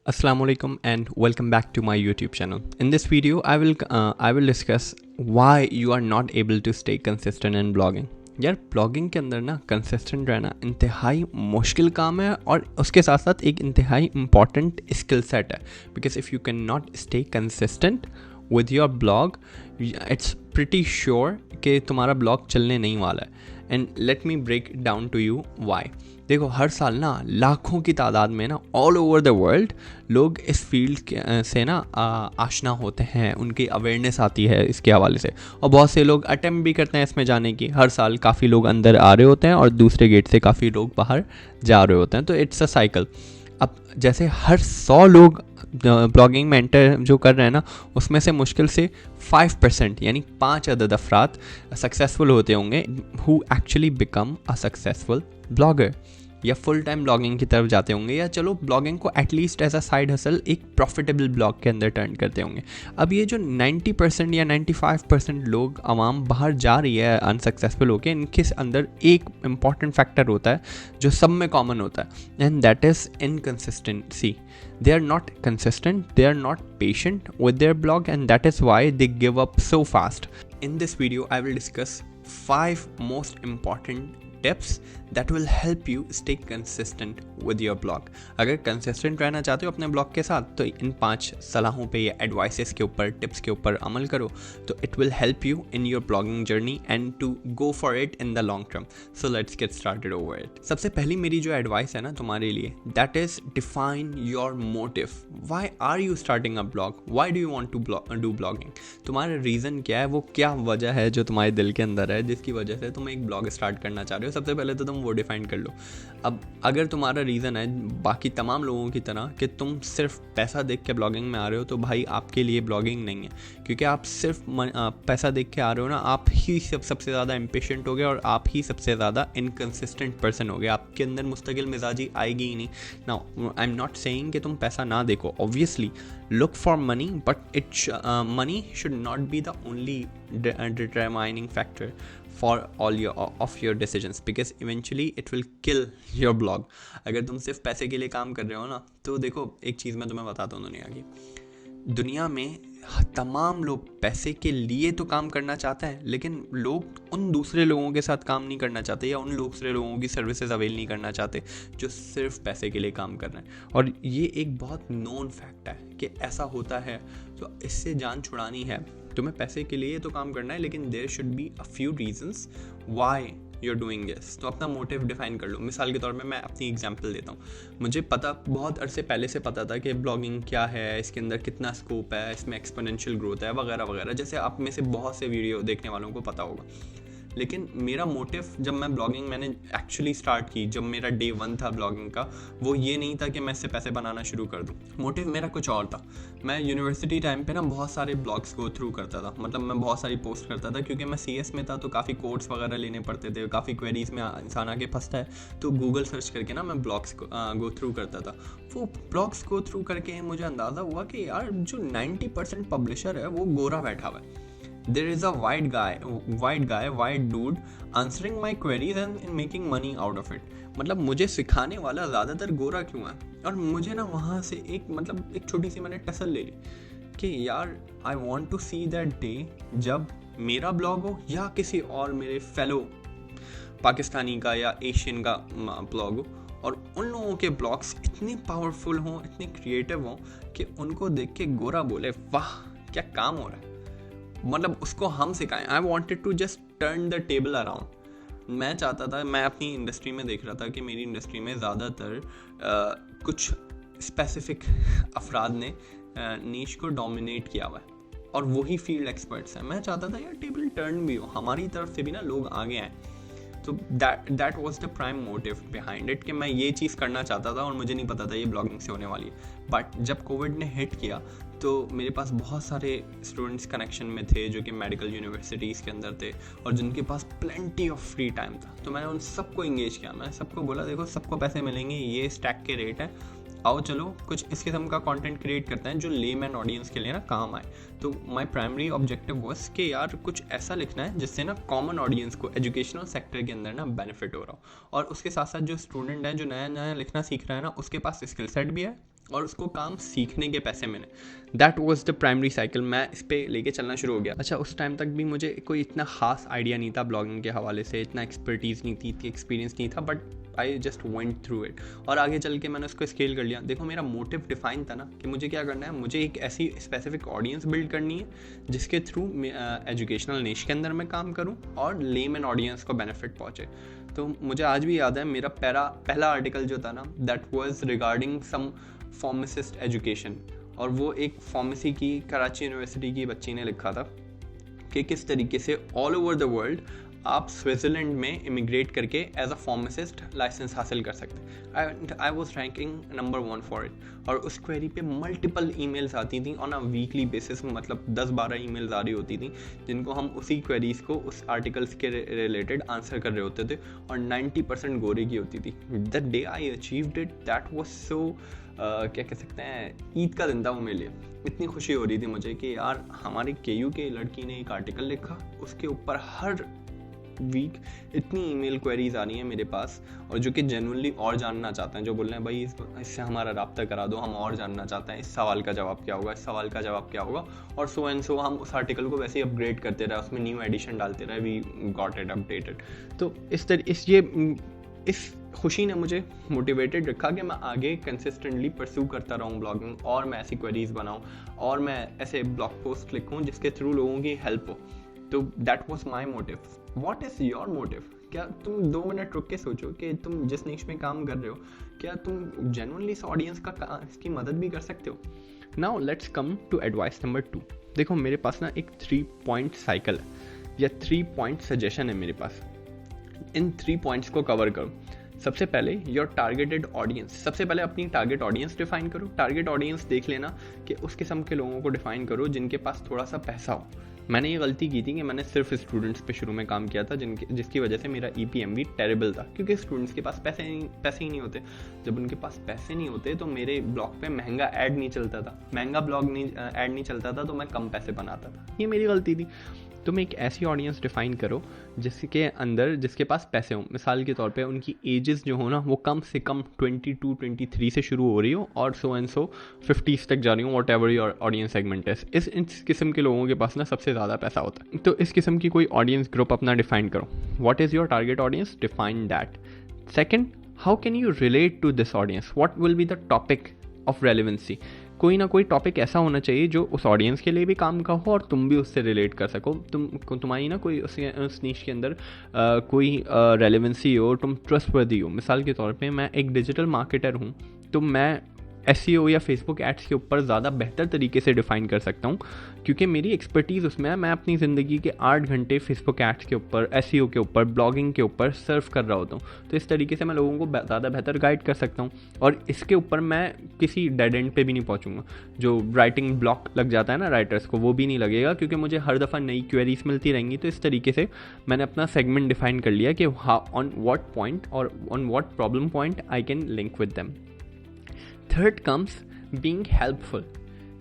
Assalamu alaikum and welcome back to my YouTube channel. In this video, I will discuss why you are not able to stay consistent in blogging. यार blogging के अंदर ना consistent रहना इंतहाई मुश्किल काम है और उसके साथ साथ एक इंतहाई इम्पॉर्टेंट स्किल सेट है because if you can not stay consistent with your blog it's pretty sure कि तुम्हारा ब्लॉग चलने नहीं वाला है. And let me break down to you why. देखो हर साल ना लाखों की तादाद में ना ऑल ओवर द वर्ल्ड लोग इस फील्ड से ना आशना होते हैं, उनकी अवेयरनेस आती है इसके हवाले से और बहुत से लोग अटेम्प्ट भी करते हैं इसमें जाने की. हर साल काफ़ी लोग अंदर आ रहे होते हैं और दूसरे गेट से काफ़ी लोग बाहर जा रहे होते हैं. तो इट्स अ साइकिल. अब जैसे हर 100 लोग ब्लॉगिंग में एंटर जो कर रहे हैं ना उसमें से मुश्किल से 5% यानी 5 अदद अफराद सक्सेसफुल होते होंगे who actually become a successful blogger या फुल टाइम ब्लॉगिंग की तरफ जाते होंगे या चलो ब्लॉगिंग को at least as a side hustle एक प्रॉफिटेबल ब्लॉग के अंदर टर्न करते होंगे. अब ये जो 90% या 95% लोग आवाम बाहर जा रही है अनसक्सेसफुल होके, इनके अंदर एक इम्पॉर्टेंट फैक्टर होता है जो सब में कॉमन होता है and that is inconsistency. They are not consistent, they are not patient with their blog and that is why they give up so fast. In this video, I will discuss 5 most important tips that will help you stay consistent with your blog. अगर consistent रहना चाहते हो अपने blog के साथ तो इन 5 सलाहों पे या advices के ऊपर, tips के ऊपर अमल करो तो it will help you in your blogging journey and to go for it in the long term. So let's get started over it. सबसे पहली मेरी जो advice है ना तुम्हारे लिए, that is define your motive. Why are you starting a blog? Why do you want to do blogging? तुम्हारा reason क्या है, वो क्या वजह है जो तुम्हारे दिल के अंदर है जिसकी वजह से तुम एक blog start करना चाह रहे हो. सबसे पहले तो तुम वो डिफाइन कर लो. अब अगर तुम्हारा रीज़न है बाकी तमाम लोगों की तरह कि तुम सिर्फ पैसा देख के ब्लॉगिंग में आ रहे हो तो भाई आपके लिए ब्लॉगिंग नहीं है, क्योंकि आप सिर्फ पैसा देख के आ रहे हो ना, आप ही सबसे ज़्यादा इम्पेशेंट हो गए और आप ही सबसे ज़्यादा इनकन्सिस्टेंट पर्सन हो गए. आपके अंदर मुस्तकिल मिजाजी आएगी ही नहीं. Now I am not saying कि तुम पैसा ना देखो, obviously look for money, but money should not be the only determining factor for all your decisions because eventually it will kill your blog. अगर तुम सिर्फ पैसे के लिए काम कर रहे हो ना तो देखो एक चीज़ मैं तुम्हें बताता हूँ. दुनिया में तमाम लोग पैसे के लिए तो काम करना चाहते हैं लेकिन लोग उन दूसरे लोगों के साथ काम नहीं करना चाहते या उन दूसरे लोगों की सर्विसेज अवेल नहीं करना चाहते जो सिर्फ पैसे के लिए काम कर रहे हैं. और ये एक बहुत नोन फैक्ट है कि ऐसा होता है. तो इससे जान छुड़ानी है. तुम्हें पैसे के लिए तो काम करना है लेकिन there should be a few reasons why you are doing this. तो अपना मोटिव डिफाइन कर लो. मिसाल के तौर पे मैं अपनी एग्जांपल देता हूँ. मुझे पता बहुत अरसे पहले से पता था कि ब्लॉगिंग क्या है, इसके अंदर कितना स्कोप है, इसमें एक्सपोनेंशियल ग्रोथ है वगैरह वगैरह, जैसे आप में से बहुत से वीडियो देखने वालों को पता होगा. लेकिन मेरा मोटिव जब मैं ब्लॉगिंग मैंने एक्चुअली स्टार्ट की, जब मेरा डे 1 था ब्लॉगिंग का, वो ये नहीं था कि मैं इससे पैसे बनाना शुरू कर दूँ. मोटिव मेरा कुछ और था. मैं यूनिवर्सिटी टाइम पे ना बहुत सारे ब्लॉग्स गो थ्रू करता था, मतलब मैं बहुत सारी पोस्ट करता था क्योंकि मैं CS में था तो काफ़ी कोड्स वगैरह लेने पड़ते थे, काफ़ी क्वेरीज में इंसान आगे फंसता है. तो गूगल सर्च करके ना मैं ब्लॉग्स गो थ्रू करता था. वो ब्लॉग्स गो थ्रू करके मुझे अंदाज़ा हुआ कि यार जो 90% पब्लिशर है वो गोरा बैठा हुआ है. There is a white dude answering my queries and making money out of it. मतलब मुझे सिखाने वाला ज़्यादातर गोरा क्यों है. और मुझे ना वहाँ से एक छोटी सी मैंने टसल ले ली कि यार I want to see that day जब मेरा ब्लॉग हो या किसी और मेरे फेलो पाकिस्तानी का या एशियन का ब्लॉग हो और उन लोगों के ब्लॉग्स इतने पावरफुल हों, इतने क्रिएटिव हों कि उनको देख के गोरा बोले वाह क्या काम हो रहा है. मतलब उसको हम सिखाएं. I wanted to just turn the table around. मैं चाहता था, मैं अपनी इंडस्ट्री में देख रहा था कि मेरी इंडस्ट्री में ज़्यादातर कुछ स्पेसिफिक अफराद ने नीश को डोमिनेट किया हुआ है और वही फील्ड एक्सपर्ट्स हैं. मैं चाहता था यार टेबल टर्न भी हो, हमारी तरफ से भी ना लोग आगे आएँ. तो that was the prime motive behind it कि मैं ये चीज़ करना चाहता था और मुझे नहीं पता था ये ब्लॉगिंग से होने वाली है. बट जब कोविड ने हिट किया तो मेरे पास बहुत सारे स्टूडेंट्स कनेक्शन में थे जो कि मेडिकल यूनिवर्सिटीज़ के अंदर थे और जिनके पास प्लेंटी ऑफ फ्री टाइम था. तो मैंने उन सबको इंगेज किया. मैं सबको बोला देखो सबको पैसे मिलेंगे, ये स्टैक के रेट है, आओ चलो कुछ इस किस्म का कंटेंट क्रिएट करते हैं जो लेमैन ऑडियंस के लिए ना काम आए. तो माय प्राइमरी ऑब्जेक्टिव वाज कि यार कुछ ऐसा लिखना है जिससे ना कॉमन ऑडियंस को एजुकेशनल सेक्टर के अंदर ना बेनिफिट हो रहा हो और उसके साथ साथ जो स्टूडेंट है जो नया नया लिखना सीख रहा है ना उसके पास स्किल सेट भी है और उसको काम सीखने के पैसे मिले। That was the primary cycle. मैं इस पर लेके चलना शुरू हो गया। अच्छा, उस टाइम तक भी मुझे कोई इतना खास आइडिया नहीं था ब्लॉगिंग के हवाले से, इतना एक्सपर्टीज़ नहीं थी, इतनी एक्सपीरियंस नहीं था, but I just went through it और आगे चल के मैंने उसको स्केल कर लिया। देखो, मेरा मोटिव डिफाइन था ना कि मुझे क्या करना है, मुझे एक ऐसी स्पेसिफिक ऑडियंस बिल्ड करनी है जिसके थ्रू एजुकेशनल निश के अंदर मैं काम करूँ और लेमैन ऑडियंस को बेनिफिट पहुँचे। तो मुझे आज भी याद है मेरा पहला आर्टिकल जो था ना, that was regarding some pharmacist education, और वो एक फार्मेसी की कराची यूनिवर्सिटी की बच्ची ने लिखा था कि किस तरीके से ऑल ओवर द वर्ल्ड आप स्विट्ज़रलैंड में इमिग्रेट करके एज अ फार्मासिस्ट लाइसेंस हासिल कर सकते हैं। I was ranking number 1 for it. और उस क्वेरी पे मल्टीपल ईमेल्स आती थी ऑन अ वीकली बेसिस, मतलब 10-12 ईमेल्स आ रही होती थी जिनको हम उसी क्वेरीज को उस आर्टिकल्स के रिलेटेड आंसर कर रहे होते थे, और 90% गोरे की होती थी। The day I achieved it, that was so क्या कह सकते हैं, ईद का दिन था वो मेरे लिए। इतनी खुशी हो रही थी मुझे कि यार हमारे KU के लड़की ने एक आर्टिकल लिखा, उसके ऊपर हर वीक इतनी ईमेल क्वेरीज आ रही हैं मेरे पास, और जो कि जेन्युइनली और जानना चाहते हैं, जो बोल रहे हैं भाई इससे हमारा राब्ता करा दो, हम और जानना चाहते हैं, इस सवाल का जवाब क्या होगा, इस सवाल का जवाब क्या होगा, और सो एंड सो। हम उस आर्टिकल को वैसे ही अपग्रेड करते रहे, उसमें न्यू एडिशन डालते रहे, वी गॉट इट अपडेटेड। तो इस खुशी ने मुझे मोटिवेटेड रखा कि मैं आगे कंसिस्टेंटली परस्यू करता रहूँ ब्लॉगिंग, और मैं ऐसी क्वेरीज बनाऊँ और मैं ऐसे ब्लॉग पोस्ट लिखूँ जिसके थ्रू लोगों की हेल्प हो। तो that was my motive. What is your motive? क्या तुम 2 मिनट रुक के सोचो कि तुम जिस निश में काम कर रहे हो, क्या तुम जेन्युइनली इस ऑडियंस इसकी मदद भी कर सकते हो? Now let's come to advice number 2। देखो, मेरे पास ना एक 3 पॉइंट साइकिल है या 3 पॉइंट सजेशन है मेरे पास। इन 3 पॉइंट्स को कवर करो। सबसे पहले योर टारगेटेड ऑडियंस। सबसे पहले अपनी टारगेट ऑडियंस डिफाइन करो। टारगेट ऑडियंस देख लेना कि उस किस्म के लोगों को डिफाइन करो जिनके पास थोड़ा सा पैसा हो। मैंने ये गलती की थी कि मैंने सिर्फ स्टूडेंट्स पे शुरू में काम किया था, जिसकी वजह से मेरा EPMV टेरेबल था, क्योंकि स्टूडेंट्स के पास पैसे ही नहीं होते। जब उनके पास पैसे नहीं होते तो मेरे ब्लॉग पे महंगा ऐड नहीं चलता था, महंगा ब्लॉग ऐड नहीं चलता था, तो मैं कम पैसे बनाता था। ये मेरी गलती थी। तुम एक ऐसी ऑडियंस डिफाइन करो जिसके पास पैसे हो। मिसाल के तौर पे उनकी एजेस जो हो ना, वो कम से कम 22-23 से शुरू हो रही हो और सो एंड सो 50s तक जा रही हो, what ever your audience segment है। इस किस्म के लोगों के पास ना सबसे ज़्यादा पैसा होता है। तो इस किस्म की कोई ऑडियंस ग्रुप अपना डिफाइन करो। What is your target audience? Define that. Second, how can you relate to this audience? What will be the topic of relevancy? कोई ना कोई टॉपिक ऐसा होना चाहिए जो उस ऑडियंस के लिए भी काम का हो और तुम भी उससे रिलेट कर सको। तुम्हारी ना कोई उस नीश के अंदर कोई रेलेवेंसी हो, तुम ट्रस्टवर्दी हो। मिसाल के तौर पे मैं एक डिजिटल मार्केटर हूँ, तो मैं SEO या फेसबुक एड्स के ऊपर ज़्यादा बेहतर तरीके से डिफ़ाइन कर सकता हूँ, क्योंकि मेरी एक्सपर्टीज़ उसमें है। मैं अपनी ज़िंदगी के 8 घंटे फेसबुक एड्स के ऊपर, SEO के ऊपर, ब्लॉगिंग के ऊपर सर्व कर रहा होता हूँ। तो इस तरीके से मैं लोगों को ज़्यादा बेहतर गाइड कर सकता हूँ, और इसके ऊपर मैं किसी डेड एंड पे भी नहीं पहुँचूँगा। जो राइटिंग ब्लॉक लग जाता है ना राइटर्स को, वो भी नहीं लगेगा, क्योंकि मुझे हर दफ़ा नई क्वेरीज मिलती रहेंगी। तो इस तरीके से मैंने अपना सेगमेंट डिफ़ाइन कर लिया कि ऑन व्हाट पॉइंट और on what problem point I can link with them. Third comes being helpful.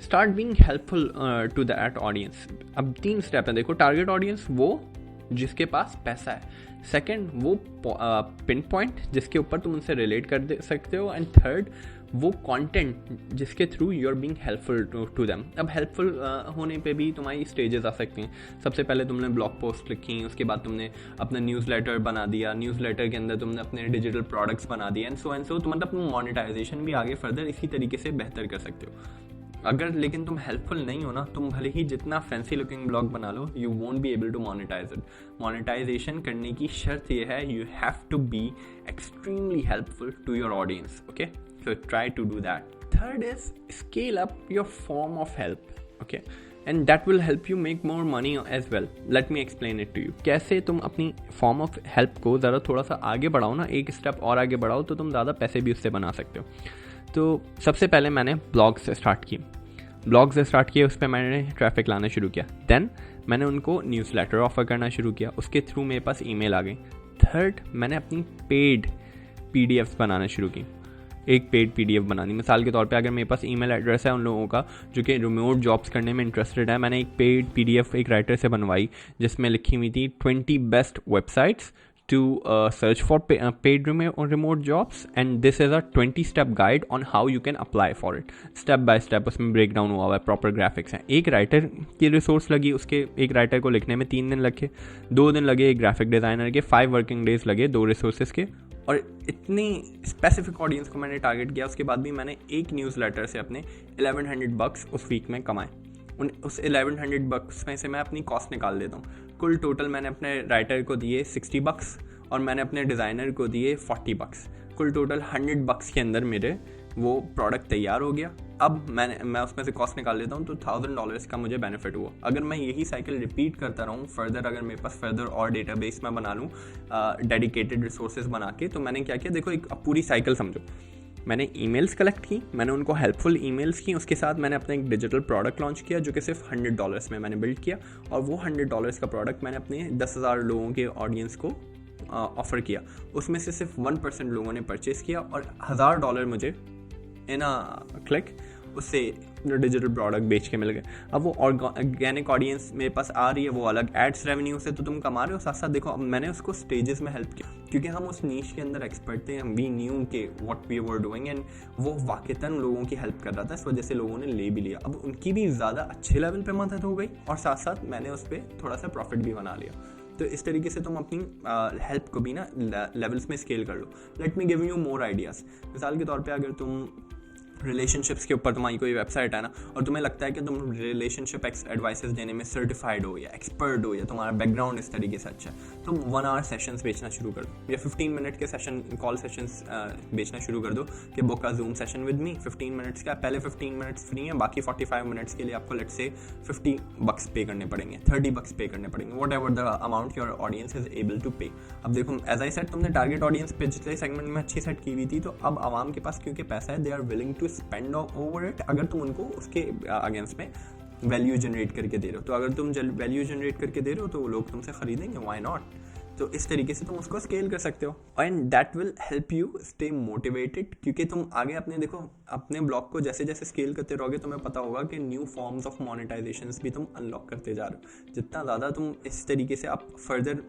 Start being helpful to that audience. अब 3 स्टेप हैं। देखो, टारगेट ऑडियंस वो जिसके पास पैसा है। सेकंड, वो पिन पॉइंट जिसके ऊपर तुम उनसे रिलेट कर सकते हो। एंड थर्ड, वो कंटेंट जिसके through you are being helpful to them. अब हेल्पफुल होने पे भी तुम्हारी स्टेजेस आ सकती हैं। सबसे पहले तुमने ब्लॉग पोस्ट लिखी, उसके बाद तुमने अपना न्यूज़लेटर बना दिया, न्यूज़लेटर के अंदर तुमने अपने डिजिटल प्रोडक्ट्स बना दिए, एंड सो तो मतलब तुम मोनेटाइजेशन भी आगे फर्दर इसी तरीके से बेहतर कर सकते हो। अगर लेकिन तुम हेल्पफुल नहीं हो ना, तुम भले ही जितना फैंसी लुकिंग ब्लॉग बना लो, you won't be able to monetise it. Monetisation करने की शर्त यह है, you have to be extremely helpful to your audience. Okay, so try to do that. Third is scale up your form of help. Okay, and that will help you make more money as well. Let me explain it to you. कैसे तुम अपनी form of help को ज़रा थोड़ा सा आगे बढ़ाओ ना, एक स्टेप और आगे बढ़ाओ, तो तुम ज़्यादा पैसे भी उससे बना सकते हो। तो सबसे पहले मैंने ब्लॉग से स्टार्ट किए, उस पर मैंने ट्रैफिक लाना शुरू किया। देन मैंने उनको न्यूज़लेटर ऑफर करना शुरू किया, उसके थ्रू मेरे पास ईमेल आ गई। थर्ड, मैंने अपनी पेड PDFs बनाना शुरू की। एक पेड PDF बनानी, मिसाल के तौर पे अगर मेरे पास ईमेल एड्रेस है उन लोगों का जो कि रिमोट जॉब्स करने में इंटरेस्टेड है, मैंने एक पेड PDF एक राइटर से बनवाई जिसमें लिखी हुई थी 20 best websites to search for paid remote jobs, and this is a 20-step guide on how you can apply for it. Step by step उसमें ब्रेक डाउन हुआ हुआ है, प्रॉपर ग्राफिक्स हैं. एक राइटर की रिसोर्स लगी, उसके एक राइटर को लिखने में 3 दिन लगे, 2 दिन लगे एक ग्राफिक डिज़ाइनर के, 5 वर्किंग डेज लगे 2 रिसोर्सेज के. और इतनी स्पेसिफिक ऑडियंस को मैंने टारगेट किया. उसके बाद भी मैंने एक न्यूज़ लेटर से अपने $1100 उस वीक में कमाए. उस $1100 में से मैं अपनी कॉस्ट निकाल लेता हूँ. कुल टोटल मैंने अपने राइटर को दिए $60 और मैंने अपने डिज़ाइनर को दिए $40. कुल टोटल $100 के अंदर मेरे वो प्रोडक्ट तैयार हो गया. अब मैं उसमें से कॉस्ट निकाल लेता हूँ तो $1000 का मुझे बेनिफिट हुआ. अगर मैं यही साइकिल रिपीट करता रहूँ फर्दर, अगर मेरे पास फर्दर और डेटाबेस मैं बना लूँ डेडिकेटेड रिसोर्सेज बना के, तो मैंने क्या किया, देखो एक पूरी साइकिल समझो. मैंने ईमेल्स कलेक्ट की, मैंने उनको हेल्पफुल ईमेल्स की, उसके साथ मैंने अपना एक डिजिटल प्रोडक्ट लॉन्च किया जो कि सिर्फ $100 में मैंने बिल्ड किया. और वो $100 का प्रोडक्ट मैंने अपने 10,000 लोगों के ऑडियंस को ऑफ़र किया. उसमें से सिर्फ 1% लोगों ने परचेज़ किया और $1000 मुझे इन अ क्लिक उससे डिजिटल प्रोडक्ट बेच के मिल गए. अब वो ऑर्गेनिक ऑडियंस मेरे पास आ रही है, वो अलग एड्स रेवेन्यू से तो तुम कमा रहे हो. साथ साथ देखो, अब मैंने उसको स्टेजेस में हेल्प किया क्योंकि हम उस नीश के अंदर एक्सपर्ट थे. वी न्यू के what we were doing and वो वाकईतन लोगों की हेल्प कर रहा था. इस वजह से लोगों ने ले भी लिया. अब उनकी भी ज़्यादा अच्छे लेवल पे मदद हो गई और साथ साथ मैंने उस पर थोड़ा सा प्रॉफिट भी बना लिया. तो इस तरीके से तुम अपनी हेल्प को भी ना लेवल्स में स्केल कर लो. Let me give you more ideas. मिसाल के तौर पे अगर तुम रिलेशनशिप्स के ऊपर तुम्हारी कोई वेबसाइट है ना, और तुम्हें लगता है कि तुम रिलेशनशिप एडवाइसेस देने में सर्टिफाइड हो या एक्सपर्ट हो या तुम्हारा बैकग्राउंड इस तरीके से अच्छा है, तुम 1 आवर सेशंस बेचना शुरू कर दो या 15 मिनट के सेशन कॉल सेशंस बेचना शुरू कर दो कि बुक का zoom session with me 15 minutes का. पहले 15 मिनट्स फ्री है, बाकी 45 मिनट्स के लिए आपको लेट से $50 पे करने पड़ेंगे, $30 पे करने पड़ेंगे, whatever the amount your audience is able to pay. अब देखो, एज आई सेड, तुमने टारगेट ऑडियंस पिछले सेगमेंट में अच्छी सेट की हुई थी, तो अब आवाम के पास क्योंकि पैसा है, they are willing to spend over it. अगर तुम उनको उसके अगेंस्ट में वैल्यू जनरेट करके दे रहे हो, तो अगर तुम वैल्यू जनरेट करके दे रहे हो तो लोग तुमसे खरीदेंगे, व्हाई नॉट. तो इस तरीके से तुम उसको स्केल कर सकते हो and that will help you stay motivated. क्योंकि तुम आगे अपने ब्लॉग को जैसे जैसे स्केल करते रहोगे, तुम्हें पता होगा कि न्यू फॉर्म्स ऑफ मोनेटाइजेशन भी तुम अनलॉक करते जा रहे हो. जितना ज़्यादा तुम इस तरीके से आप फर्दर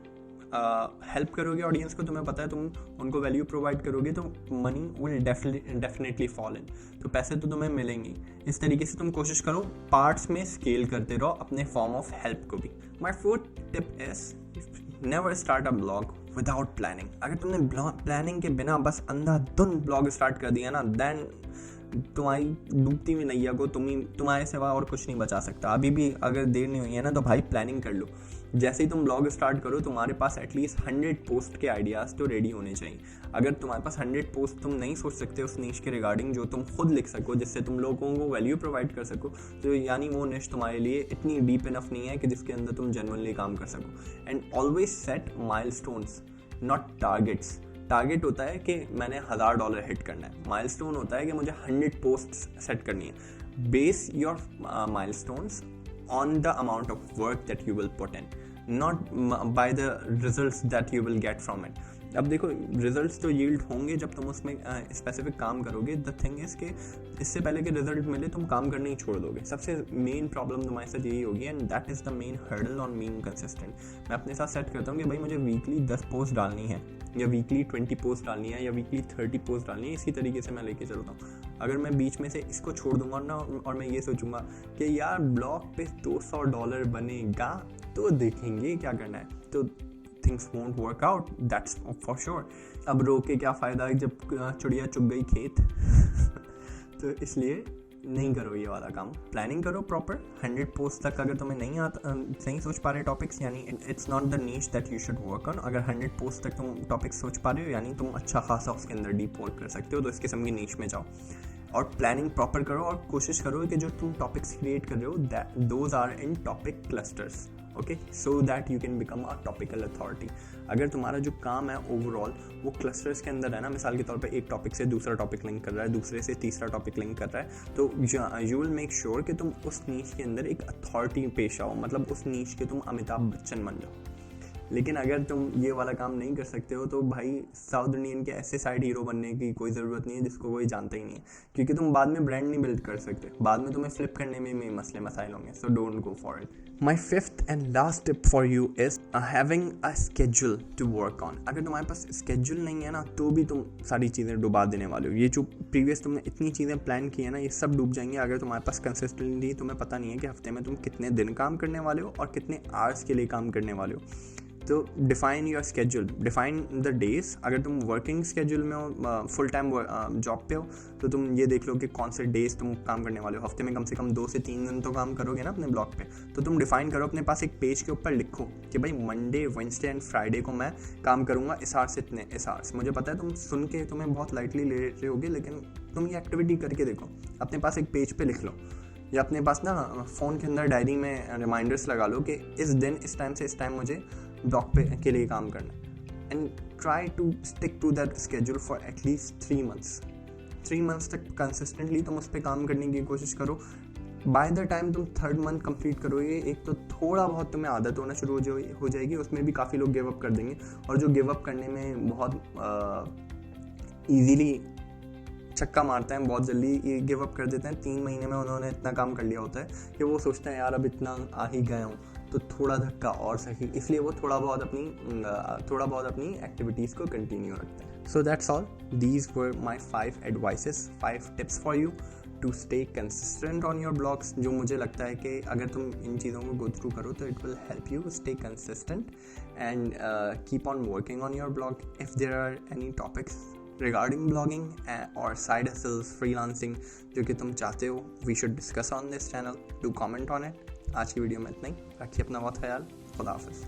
हेल्प करोगे ऑडियंस को, तुम्हें पता है तुम उनको वैल्यू प्रोवाइड करोगे, तो money will definitely fall in. तो पैसे तो तुम्हें मिलेंगे. इस तरीके से तुम कोशिश करो पार्ट्स में स्केल करते रहो अपने फॉर्म ऑफ हेल्प को भी. माई 4th tip is never start a blog without planning. अगर तुमने प्लानिंग के बिना बस अंधाधुंध ब्लॉग स्टार्ट कर दिया ना, देन तुम्हारी डूबती हुई नैया को तुम्हारे सिवा और कुछ नहीं बचा सकता. अभी भी अगर देर नहीं हुई है ना, तो भाई प्लानिंग कर लो. जैसे ही तुम ब्लॉग स्टार्ट करो, तुम्हारे पास एटलीस्ट 100 पोस्ट के आइडियाज़ तो रेडी होने चाहिए. अगर तुम्हारे पास 100 पोस्ट तुम नहीं सोच सकते उस नीश के रिगार्डिंग जो तुम खुद लिख सको, जिससे तुम लोगों को वैल्यू प्रोवाइड कर सको, तो यानी वो निश तुम्हारे लिए इतनी डीप इनफ नहीं है कि जिसके अंदर तुम जेन्युइनली काम कर सको. And always set milestones, not targets. Target होता है कि मैंने $1000 हिट करना है. माइलस्टोन होता है कि मुझे 100 पोस्ट सेट करनी है. Base your milestones on the amount of work that you will put in, not by the results that you will get from it. अब देखो, रिजल्ट्स तो यील्ड होंगे जब तुम उसमें स्पेसिफिक काम करोगे. द थिंग इज कि इससे पहले कि रिजल्ट मिले तुम काम करना ही छोड़ दोगे. सबसे मेन प्रॉब्लम तुम्हारे साथ यही होगी and that is the main hurdle on being consistent. मैं अपने साथ सेट करता हूँ कि भाई मुझे वीकली 10 पोस्ट डालनी है या वीकली 20 पोस्ट डालनी है या वीकली 30 पोस्ट डालनी है. इसी तरीके से मैं लेके चलता हूँ. अगर मैं बीच में से इसको छोड़ दूंगा ना और मैं ये सोचूंगा कि यार ब्लॉग पे $200 बनेगा तो देखेंगे क्या करना है, तो things won't work out, that's for sure. अब रो के क्या फ़ायदा जब चिड़िया चुग गई खेत. तो इसलिए नहीं करो ये वाला काम. प्लानिंग करो प्रॉपर. 100 पोस्ट तक अगर तुम्हें नहीं सोच पा रहे टॉपिक्स, यानी it's not the niche that you should work on. अगर 100 पोस्ट तक तुम टॉपिक्स सोच पा रहे हो, यानी तुम अच्छा खासा उसके अंदर डीप वर्क कर सकते हो, तो इस किस्म की नीश में जाओ और प्लानिंग प्रॉपर करो और कोशिश करो कि जो तुम टॉपिक्स क्रिएट कर रहे हो those are in topic clusters. Okay, so that you can become a topical authority. अगर तुम्हारा जो काम है ओवरऑल वो क्लस्टर्स के अंदर है ना, मिसाल के तौर पे एक टॉपिक से दूसरा टॉपिक लिंक कर रहा है, दूसरे से तीसरा टॉपिक लिंक कर रहा है, तो यू विल मेक श्योर कि तुम उस नीश के अंदर एक अथॉरिटी पेश आओ. मतलब उस नीश के तुम अमिताभ बच्चन बन जाओ. लेकिन अगर तुम ये वाला काम नहीं कर सकते हो तो भाई साउथ इंडियन के ऐसे साइड हीरो बनने की कोई ज़रूरत नहीं है जिसको कोई जानता ही नहीं है, क्योंकि तुम बाद में ब्रांड नहीं बिल्ड कर सकते, बाद में तुम्हें फ्लिप करने में मसले मसाइल होंगे. So don't go for it. My fifth and last tip for you is having a schedule to work on. अगर तुम्हारे पास स्केड्यूल नहीं है ना तो भी तुम सारी चीज़ें डुबा देने वाले हो. ये जो प्रीवियस तुमने इतनी चीज़ें प्लान की है ना, ये सब डूब जाएंगे अगर तुम्हारे पास कंसिस्टेंटली तुम्हें पता नहीं है कि हफ्ते में तुम कितने दिन काम करने वाले हो और कितने आवर्स के लिए काम करने वाले हो. तो define your schedule, define the days. अगर तुम वर्किंग स्केड्यूल में हो, फुल टाइम जॉब पे हो, तो तुम ये देख लो कि कौन से डेज तुम काम करने वाले हो. हफ्ते में कम से कम 2 से 3 दिन तो काम करोगे ना अपने ब्लॉग पे. तो तुम डिफाइन करो, अपने पास एक पेज के ऊपर लिखो कि भाई मंडे, वेडनेसडे एंड फ्राइडे को मैं काम करूँगा इस आवर्स से इतने इस आवर्स. मुझे पता है तुम सुन के तुम्हें बहुत लाइटली ले रहे होगे, लेकिन तुम ये एक्टिविटी करके देखो. अपने पास एक पेज पे लिख लो, या अपने पास ना फ़ोन के अंदर डायरी में रिमाइंडर्स लगा लो कि इस दिन इस टाइम से इस टाइम मुझे ब्लॉग पे के लिए काम करना है. And try to stick to that schedule for at least 3 months. 3 months तक कंसिस्टेंटली तुम उस पर काम करने की कोशिश करो. बाय द टाइम तुम 3rd मंथ कंप्लीट करोगे, एक तो थोड़ा बहुत तुम्हें आदत होना शुरू हो जाएगी. उसमें भी काफ़ी लोग गिव अप कर देंगे, और जो गिव अप करने में बहुत ईजीली छक्का मारते हैं, बहुत जल्दी ये गिव अप कर देते हैं. 3 महीने में उन्होंने इतना काम कर लिया होता है कि वो सोचते हैं यार अब इतना आ ही गया हूँ तो थोड़ा धक्का और सही, इसलिए वो थोड़ा बहुत अपनी एक्टिविटीज़ को कंटिन्यू रखते हैं. So that's all. These were my 5 advices, 5 tips for you to stay consistent on your blogs. जो मुझे लगता है कि अगर तुम इन चीज़ों को गो थ्रू करो तो it will help you stay consistent and keep on working on your blog. If there are any topics regarding blogging or side hustles, freelancing जो कि तुम चाहते हो we should discuss on this channel, do comment on it. आज की video में इतना ही. रखिए अपना बहुत ख्याल. खुदा हाफिज़.